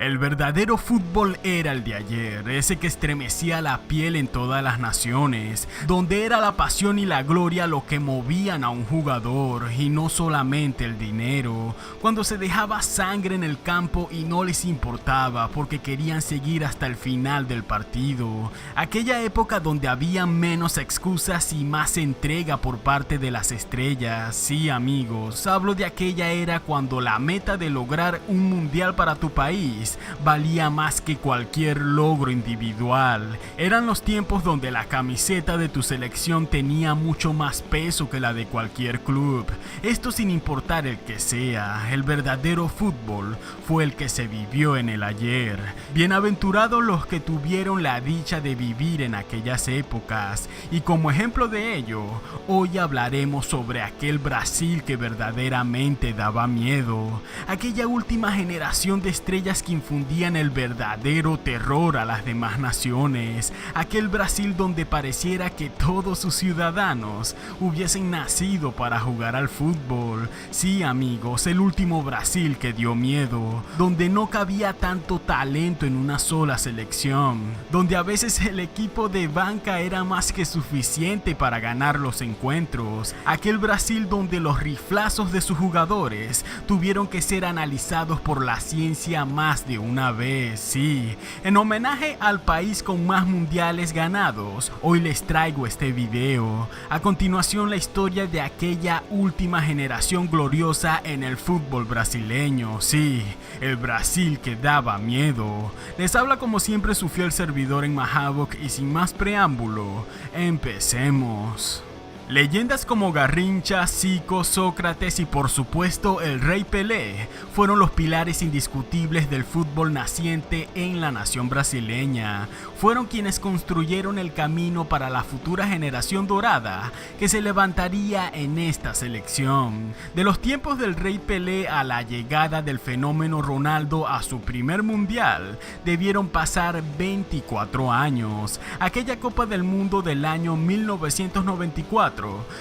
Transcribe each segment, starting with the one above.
El verdadero fútbol era el de ayer, ese que estremecía la piel en todas las naciones, donde era la pasión y la gloria lo que movían a un jugador y no solamente el dinero, cuando se dejaba sangre en el campo y no les importaba porque querían seguir hasta el final del partido, aquella época donde había menos excusas y más entrega por parte de las estrellas. Sí, amigos, hablo de aquella era cuando la meta de lograr un mundial para tu país valía más que cualquier logro individual. Eran los tiempos donde la camiseta de tu selección tenía mucho más peso que la de cualquier club. Esto sin importar el que sea, el verdadero fútbol fue el que se vivió en el ayer. Bienaventurados los que tuvieron la dicha de vivir en aquellas épocas, y como ejemplo de ello, hoy hablaremos sobre aquel Brasil que verdaderamente daba miedo, aquella última generación de estrellas que infundían el verdadero terror a las demás naciones, aquel Brasil donde pareciera que todos sus ciudadanos hubiesen nacido para jugar al fútbol. Sí, amigos, el último Brasil que dio miedo, donde no cabía tanto talento en una sola selección, donde a veces el equipo de banca era más que suficiente para ganar los encuentros, aquel Brasil donde los riflazos de sus jugadores tuvieron que ser analizados por la ciencia más de una vez. Sí, en homenaje al país con más mundiales ganados, hoy les traigo este video. A continuación, la historia de aquella última generación gloriosa en el fútbol brasileño. Sí, el Brasil que daba miedo. Les habla como siempre su fiel servidor en Mahavok y sin más preámbulo, empecemos. Leyendas como Garrincha, Zico, Sócrates y por supuesto el Rey Pelé fueron los pilares indiscutibles del fútbol naciente en la nación brasileña. Fueron quienes construyeron el camino para la futura generación dorada que se levantaría en esta selección. De los tiempos del Rey Pelé a la llegada del fenómeno Ronaldo a su primer mundial, debieron pasar 24 años. Aquella Copa del Mundo del año 1994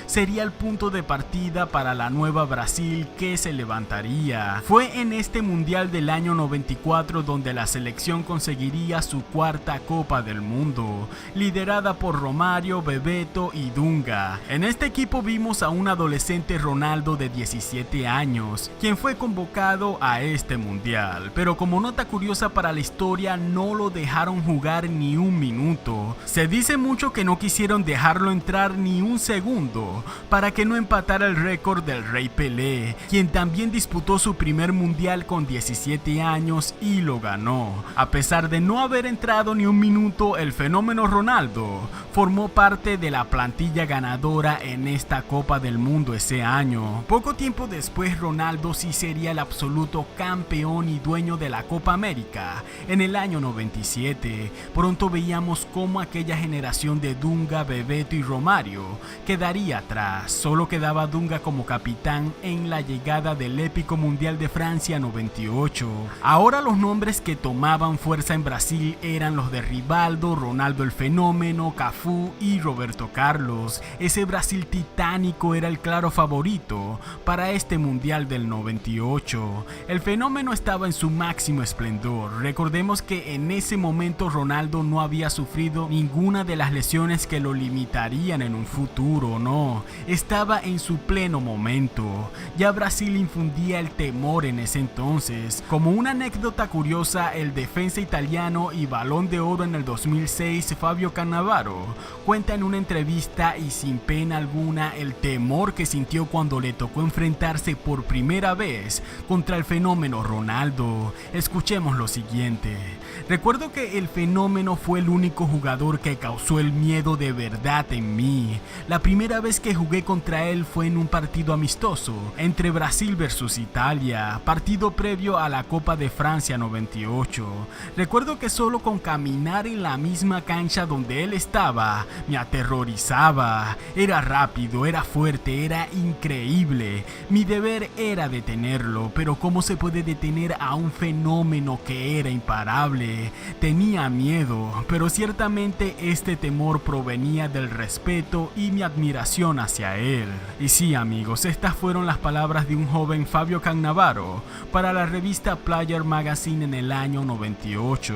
sería el punto de partida para la nueva Brasil que se levantaría. Fue en este mundial del año 94 donde la selección conseguiría su cuarta Copa del Mundo, liderada por Romário, Bebeto y Dunga. En este equipo vimos a un adolescente Ronaldo de 17 años, quien fue convocado a este mundial, pero como nota curiosa para la historia no lo dejaron jugar ni un minuto. Se dice mucho que no quisieron dejarlo entrar ni un segundo para que no empatara el récord del Rey Pelé, quien también disputó su primer mundial con 17 años y lo ganó. A pesar de no haber entrado ni un minuto, el fenómeno Ronaldo formó parte de la plantilla ganadora en esta Copa del Mundo ese año. Poco tiempo después, Ronaldo sí sería el absoluto campeón y dueño de la Copa América en el año 97. Pronto veíamos cómo aquella generación de Dunga, Bebeto y Romário quedaría atrás. Solo quedaba Dunga como capitán en la llegada del épico Mundial de Francia 98. Ahora los nombres que tomaban fuerza en Brasil eran los de Rivaldo, Ronaldo el Fenómeno, Cafú y Roberto Carlos. Ese Brasil titánico era el claro favorito para este Mundial del 98. El Fenómeno estaba en su máximo esplendor. Recordemos que en ese momento Ronaldo no había sufrido ninguna de las lesiones que lo limitarían en un futuro. No, estaba en su pleno momento. Ya Brasil infundía el temor en ese entonces. Como una anécdota curiosa, el defensa italiano y Balón de Oro en el 2006, Fabio Cannavaro, cuenta en una entrevista y sin pena alguna el temor que sintió cuando le tocó enfrentarse por primera vez contra el fenómeno Ronaldo. Escuchemos lo siguiente. Recuerdo que el Fenómeno fue el único jugador que causó el miedo de verdad en mí. La primera vez que jugué contra él fue en un partido amistoso entre Brasil versus Italia, partido previo a la Copa de Francia 98. Recuerdo que solo con caminar en la misma cancha donde él estaba, me aterrorizaba. Era rápido, era fuerte, era increíble. Mi deber era detenerlo, pero ¿cómo se puede detener a un fenómeno que era imparable? Tenía miedo, pero ciertamente este temor provenía del respeto y mi admiración admiración hacia él. Y sí, amigos, estas fueron las palabras de un joven Fabio Cannavaro para la revista Player Magazine en el año 98.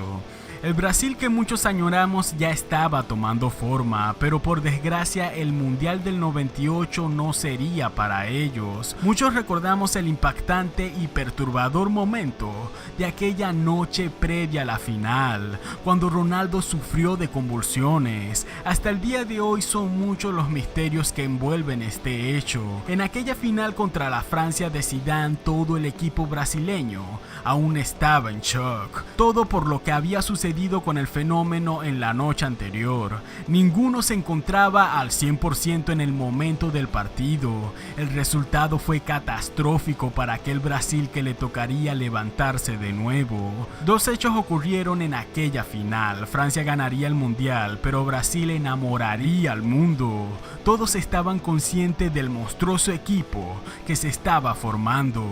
El Brasil que muchos añoramos ya estaba tomando forma, pero por desgracia el Mundial del 98 no sería para ellos. Muchos recordamos el impactante y perturbador momento de aquella noche previa a la final, cuando Ronaldo sufrió de convulsiones. Hasta el día de hoy son muchos los misterios que envuelven este hecho. En aquella final contra la Francia de Zidane, todo el equipo brasileño aún estaba en shock. Todo por lo que había sucedido con el fenómeno en la noche anterior. Ninguno se encontraba al 100% en el momento del partido. El resultado fue catastrófico para aquel Brasil que le tocaría levantarse de nuevo. Dos hechos ocurrieron en aquella final. Francia ganaría el mundial, pero Brasil enamoraría al mundo. Todos estaban conscientes del monstruoso equipo que se estaba formando.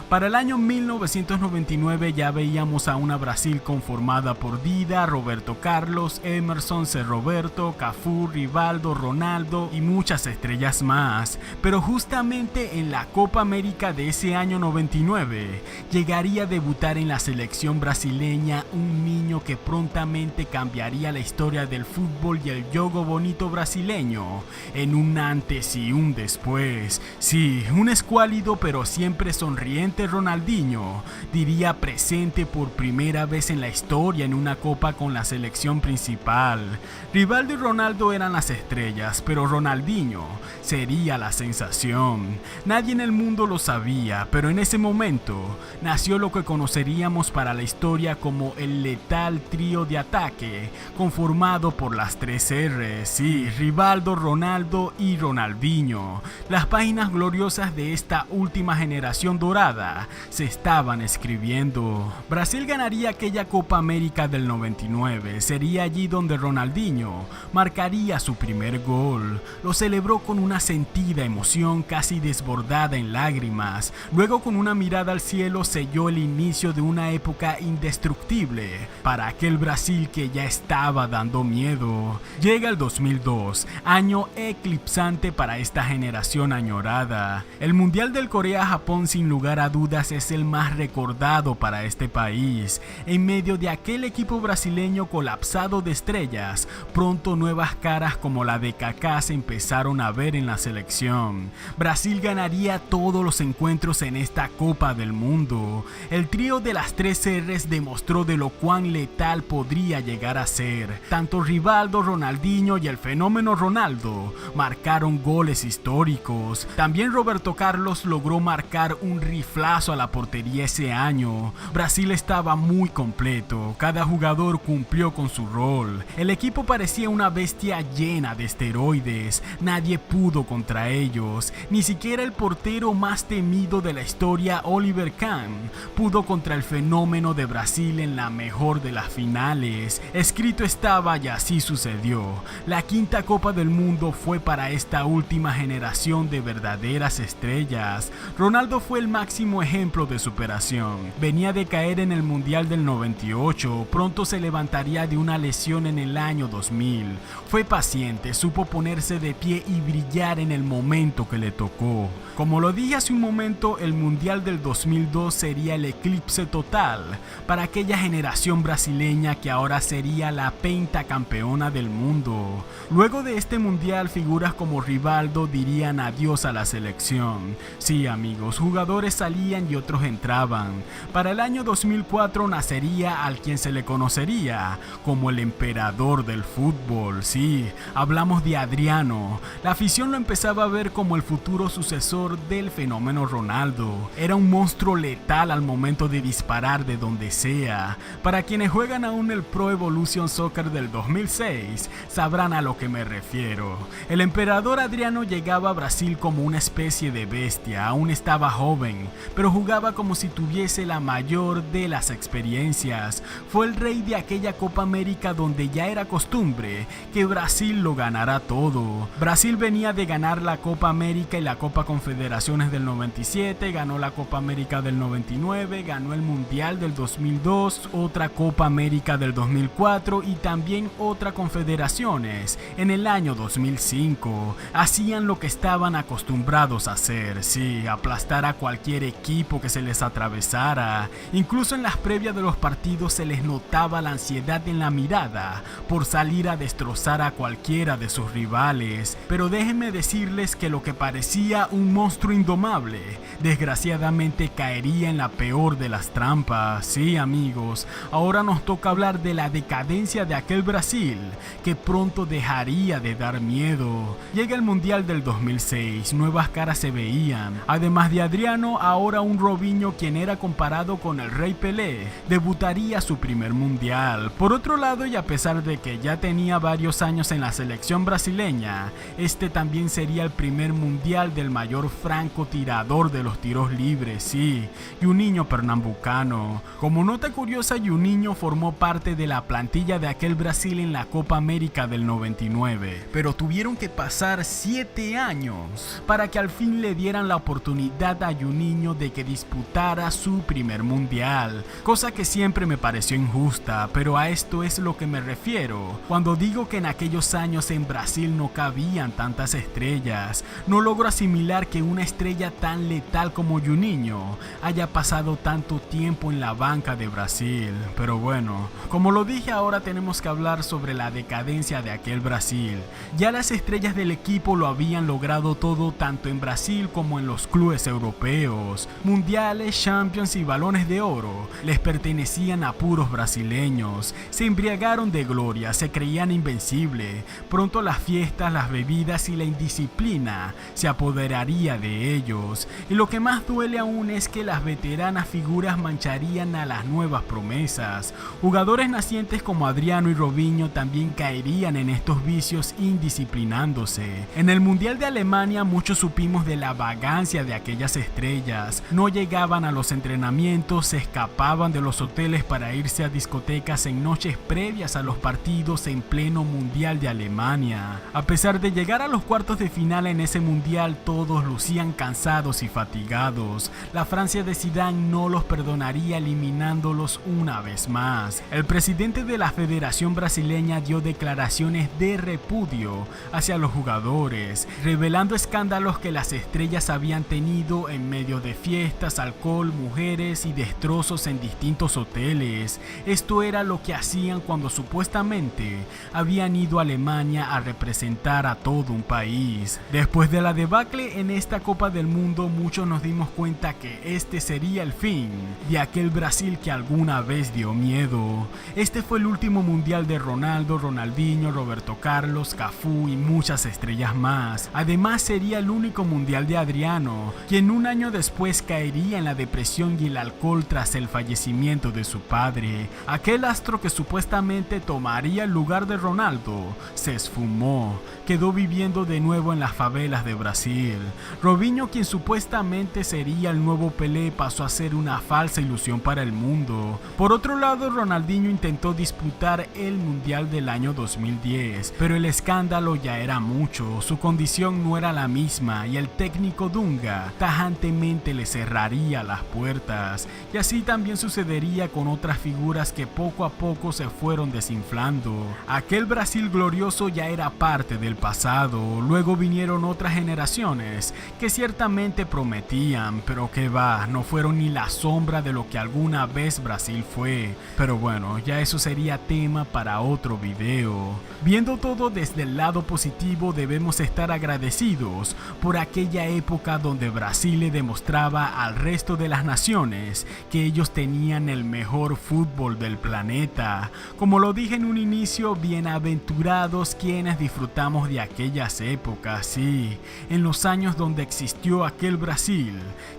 Para el año 1999 ya veíamos a una Brasil conformada por Dida, Roberto Carlos, Emerson, C. Roberto, Cafú, Rivaldo, Ronaldo y muchas estrellas más. Pero justamente en la Copa América de ese año 99 llegaría a debutar en la selección brasileña un niño que prontamente cambiaría la historia del fútbol y el juego bonito brasileño en un antes y un después. Sí, un escuálido pero siempre sonriente Ronaldinho diría presente por primera vez en la historia en una copa con la selección principal. Rivaldo y Ronaldo eran las estrellas, pero Ronaldinho sería la sensación. Nadie en el mundo lo sabía, pero en ese momento nació lo que conoceríamos para la historia como el letal trío de ataque, conformado por las 3 R's, sí, Rivaldo, Ronaldo y Ronaldinho. Las páginas gloriosas de esta última generación dorada se estaban escribiendo. Brasil ganaría aquella Copa América del 99, sería allí donde Ronaldinho marcaría su primer gol. Lo celebró con una sentida emoción casi desbordada en lágrimas. Luego, con una mirada al cielo, selló el inicio de una época indestructible para aquel Brasil que ya estaba dando miedo. Llega el 2002, año eclipsante para esta generación añorada. El Mundial del Corea-Japón sin lugar a dudas es el más recordado para este país. En medio de aquel equipo brasileño colapsado de estrellas, pronto nuevas caras como la de Kaká se empezaron a ver en la selección. Brasil ganaría todos los encuentros en esta Copa del Mundo. El trío de las 3 R's demostró de lo cuán letal podría llegar a ser. Tanto Rivaldo, Ronaldinho y el fenómeno Ronaldo marcaron goles históricos. También Roberto Carlos logró marcar un riflazo a la portería ese año. Brasil estaba muy completo, cada jugador cumplió con su rol. El equipo parecía una bestia llena de esteroides, nadie pudo contra ellos, ni siquiera el portero más temido de la historia, Oliver Kahn, pudo contra el fenómeno de Brasil en la mejor de las finales. Escrito estaba y así sucedió. La quinta Copa del Mundo fue para esta última generación de verdaderas estrellas. Ronaldo fue el máximo ejemplo de superación. Venía de caer en el Mundial del 98, pronto se levantaría de una lesión en el año 2000. Fue paciente, supo ponerse de pie y brillar en el momento que le tocó. Como lo dije hace un momento, el Mundial del 2002 sería el eclipse total para aquella generación brasileña que ahora sería la pentacampeona del mundo. Luego de este Mundial, figuras como Rivaldo dirían adiós a la selección. Sí, amigos, jugadores salían y otros entraban. Para el año 2004 nacería al quien se le conocería como el emperador del fútbol. Sí, hablamos de Adriano. La afición lo empezaba a ver como el futuro sucesor del fenómeno Ronaldo. Era un monstruo letal al momento de disparar de donde sea. Para quienes juegan aún el Pro Evolution Soccer del 2006, sabrán a lo que me refiero. El emperador Adriano llegaba a Brasil como una especie de bestia. Aún estaba joven, pero jugaba como si tuviese la mayor de las experiencias. Fue el rey rey de aquella Copa América donde ya era costumbre que Brasil lo ganara todo. Brasil venía de ganar la Copa América y la Copa Confederaciones del 97, ganó la Copa América del 99, ganó el Mundial del 2002, otra Copa América del 2004 y también otra Confederaciones en el año 2005. Hacían lo que estaban acostumbrados a hacer, sí, aplastar a cualquier equipo que se les atravesara. Incluso en las previas de los partidos se les notaba la ansiedad en la mirada por salir a destrozar a cualquiera de sus rivales. Pero déjenme decirles que lo que parecía un monstruo indomable, desgraciadamente caería en la peor de las trampas. Sí, amigos, ahora nos toca hablar de la decadencia de aquel Brasil, que pronto dejaría de dar miedo. Llega el Mundial del 2006, nuevas caras se veían. Además de Adriano, ahora un Robinho, quien era comparado con el Rey Pelé, debutaría su primer Mundial. Por otro lado, y a pesar de que ya tenía varios años en la selección brasileña, este también sería el primer Mundial del mayor francotirador de los tiros libres, sí, Juninho Pernambucano. Como nota curiosa, Juninho formó parte de la plantilla de aquel Brasil en la Copa América del 99, pero tuvieron que pasar 7 años para que al fin le dieran la oportunidad a Juninho de que disputara su primer Mundial, cosa que siempre me pareció injusta, pero a esto es lo que me refiero cuando digo que en aquellos años en Brasil no cabían tantas estrellas. No logro asimilar que una estrella tan letal como Juninho haya pasado tanto tiempo en la banca de Brasil. Pero bueno, como lo dije, ahora tenemos que hablar sobre la decadencia de aquel Brasil. Ya las estrellas del equipo lo habían logrado todo tanto en Brasil como en los clubes europeos. Mundiales, Champions y balones de oro les pertenecían a puros brasileños. Se embriagaron de gloria, se creían invencibles. Pronto las fiestas, las bebidas y la indisciplina se apoderaría de ellos. Y lo que más duele aún es que las veteranas figuras mancharían a las nuevas promesas. Jugadores nacientes como Adriano y Robinho también caerían en estos vicios indisciplinándose. En el Mundial de Alemania muchos supimos de la vagancia de aquellas estrellas. No llegaban a los entrenamientos, se escapaban de los hoteles para irse a discotecas en noches previas a los partidos en pleno Mundial de Alemania. A pesar de llegar a los cuartos de final en ese Mundial, todos lucían cansados y fatigados. La Francia de Zidane no los perdonaría eliminándolos una vez más. El presidente de la Federación Brasileña dio declaraciones de repudio hacia los jugadores, revelando escándalos que las estrellas habían tenido en medio de fiestas, alcohol, mujeres y destrozos en distintos hoteles. Esto era lo que hacían cuando supuestamente habían ido a Alemania a representar a todo un país. Después de la debacle en esta Copa del Mundo, muchos nos dimos cuenta que este sería el fin de aquel Brasil que alguna vez dio miedo. Este fue el último Mundial de Ronaldo, Ronaldinho, Roberto Carlos, Cafú y muchas estrellas más. Además sería el único Mundial de Adriano, quien un año después caería en la depresión y el alcohol tras el fallecimiento de su padre. Aquel astro que supuestamente tomaría el lugar de Ronaldo se esfumó, quedó viviendo de nuevo en las favelas de Brasil. Robinho, quien supuestamente sería el nuevo Pelé, pasó a ser una falsa ilusión para el mundo. Por otro lado, Ronaldinho intentó disputar el Mundial del año 2010, pero el escándalo ya era mucho, su condición no era la misma y el técnico Dunga tajantemente le cerraría las puertas. Y así también sucedería con otras figuras que poco a poco se fueron desinflando. Aquel Brasil glorioso ya era parte del pasado. Luego vinieron otras generaciones que ciertamente prometían, pero que va, no fueron ni la sombra de lo que alguna vez Brasil fue. Pero bueno, ya eso sería tema para otro video. Viendo todo desde el lado positivo, debemos estar agradecidos por aquella época donde Brasil le demostraba al resto de las naciones que ellos tenían el mejor fútbol del planeta. Como lo dije en un inicio, bienaventurados quienes disfrutamos de aquellas épocas, sí, en los años donde existió aquel Brasil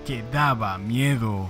que daba miedo.